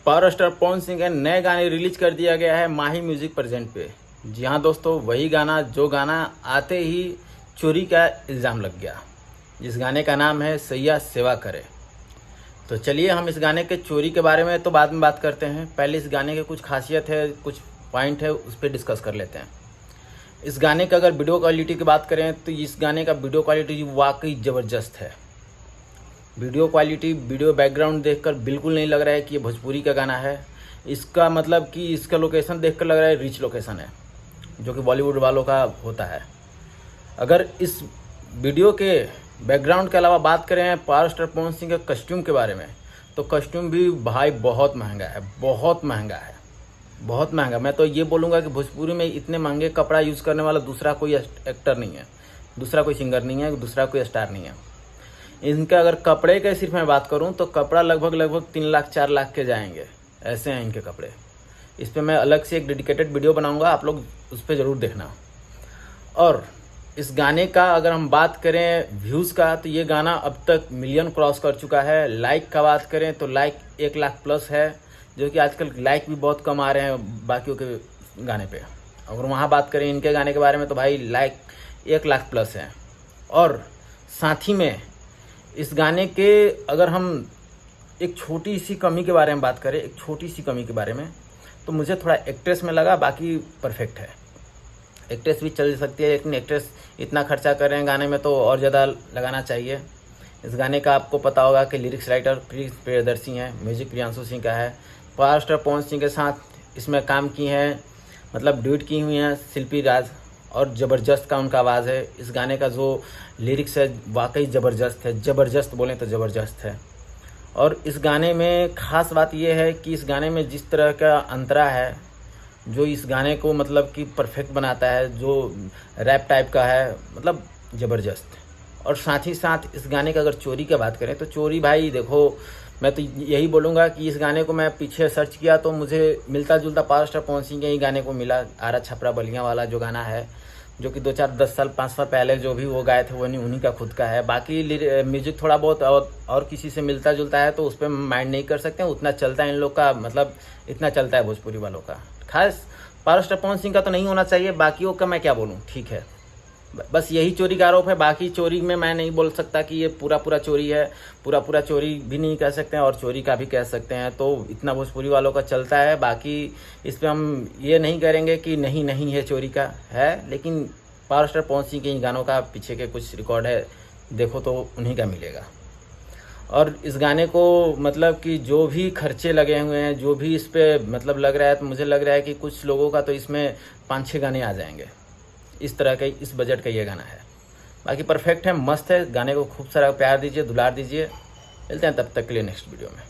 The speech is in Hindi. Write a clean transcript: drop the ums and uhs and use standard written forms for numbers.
पावर स्टार पवन सिंह के नए गाने रिलीज कर दिया गया है माही म्यूजिक प्रेजेंट पे। जी हाँ दोस्तों, वही गाना जो गाना आते ही चोरी का इल्ज़ाम लग गया, जिस गाने का नाम है सैया सेवा करे। तो चलिए हम इस गाने के चोरी के बारे में तो बाद में बात करते हैं, पहले इस गाने के कुछ खासियत है, कुछ पॉइंट है, उस पर डिस्कस कर लेते हैं। इस गाने का अगर वीडियो क्वालिटी की बात करें तो इस गाने का वीडियो क्वालिटी वाकई ज़बरदस्त है। वीडियो क्वालिटी, वीडियो बैकग्राउंड देखकर बिल्कुल नहीं लग रहा है कि ये भोजपुरी का गाना है। इसका मतलब कि इसका लोकेशन देखकर लग रहा है रिच लोकेशन है, जो कि बॉलीवुड वालों का होता है। अगर इस वीडियो के बैकग्राउंड के अलावा बात करें पावर स्टार पवन सिंह के कस्ट्यूम के बारे में, तो कस्ट्यूम भी भाई बहुत महंगा है, बहुत महंगा है, बहुत महंगा। मैं तो ये बोलूँगा कि भोजपुरी में इतने महंगे कपड़ा यूज़ करने वाला दूसरा कोई एक्टर नहीं है, दूसरा कोई सिंगर नहीं है, दूसरा कोई स्टार नहीं है। इनका अगर कपड़े के सिर्फ मैं बात करूं तो कपड़ा लगभग 3 लाख 4 लाख के जाएंगे, ऐसे हैं इनके कपड़े। इस पर मैं अलग से एक डेडिकेटेड वीडियो बनाऊंगा, आप लोग उस पर ज़रूर देखना। और इस गाने का अगर हम बात करें व्यूज़ का, तो ये गाना अब तक मिलियन क्रॉस कर चुका है। लाइक का बात करें तो लाइक 1 लाख प्लस है, जो कि आजकल लाइक भी बहुत कम आ रहे हैं बाकियों के गाने पे। अगर वहाँ बात करें इनके गाने के बारे में तो भाई लाइक 1 लाख प्लस है। और साथ ही में इस गाने के अगर हम एक छोटी सी कमी के बारे में बात करें, एक छोटी सी कमी के बारे में, तो मुझे थोड़ा एक्ट्रेस में लगा, बाकी परफेक्ट है। एक्ट्रेस भी चल सकती है, लेकिन एक्ट्रेस इतना खर्चा कर रहे हैं गाने में तो और ज़्यादा लगाना चाहिए। इस गाने का आपको पता होगा कि लिरिक्स राइटर प्रियदर्शी हैं, म्यूजिक प्रियांशु सिंह का है। पावर स्टार पवन सिंह के साथ इसमें काम की हैं, मतलब ड्यूट की हुई हैं शिल्पी राज, और ज़बरदस्त का उनका आवाज़ है। इस गाने का जो लिरिक्स है वाकई ज़बरदस्त है, ज़बरदस्त बोलें तो ज़बरदस्त है। और इस गाने में ख़ास बात यह है कि इस गाने में जिस तरह का अंतरा है, जो इस गाने को मतलब कि परफेक्ट बनाता है, जो रैप टाइप का है, मतलब ज़बरदस्त। और साथ ही साथ इस गाने का अगर चोरी की बात करें तो चोरी भाई देखो, मैं तो यही बोलूँगा कि इस गाने को मैं पीछे सर्च किया तो मुझे मिलता जुलता पावर स्टार पवन सिंह के ही गाने को मिला। आरा छपरा बलिया वाला जो गाना है, जो कि 2-4-10 साल 5 साल पहले जो भी वो गाए थे वो उन्हीं का खुद का है। बाकी म्यूजिक थोड़ा बहुत और किसी से मिलता जुलता है तो उस पर माइंड नहीं कर सकते, उतना चलता है इन लोग का, मतलब इतना चलता है भोजपुरी वालों का। खास पावर स्टार पवन सिंह का तो नहीं होना चाहिए, बाकियों का मैं क्या बोलूँ, ठीक है। बस यही चोरी का आरोप है, बाकी चोरी में मैं नहीं बोल सकता कि ये पूरा चोरी है, पूरा चोरी भी नहीं कह सकते हैं और चोरी का भी कह सकते हैं। तो इतना भोजपुरी वालों का चलता है, बाकी इस पे हम ये नहीं करेंगे कि नहीं है चोरी का है। लेकिन पावर स्टार पवन सिंह के इन गानों का पीछे के कुछ रिकॉर्ड है, देखो तो उन्हीं का मिलेगा। और इस गाने को मतलब कि जो भी खर्चे लगे हुए हैं, जो भी इस पर मतलब लग रहा है, तो मुझे लग रहा है कि कुछ लोगों का तो इसमें 5-6 गाने आ जाएंगे। इस तरह का, इस बजट का ये गाना है। बाकी परफेक्ट है, मस्त है। गाने को खूब सारा प्यार दीजिए, दुलार दीजिए। मिलते हैं तब तक के लिए नेक्स्ट वीडियो में।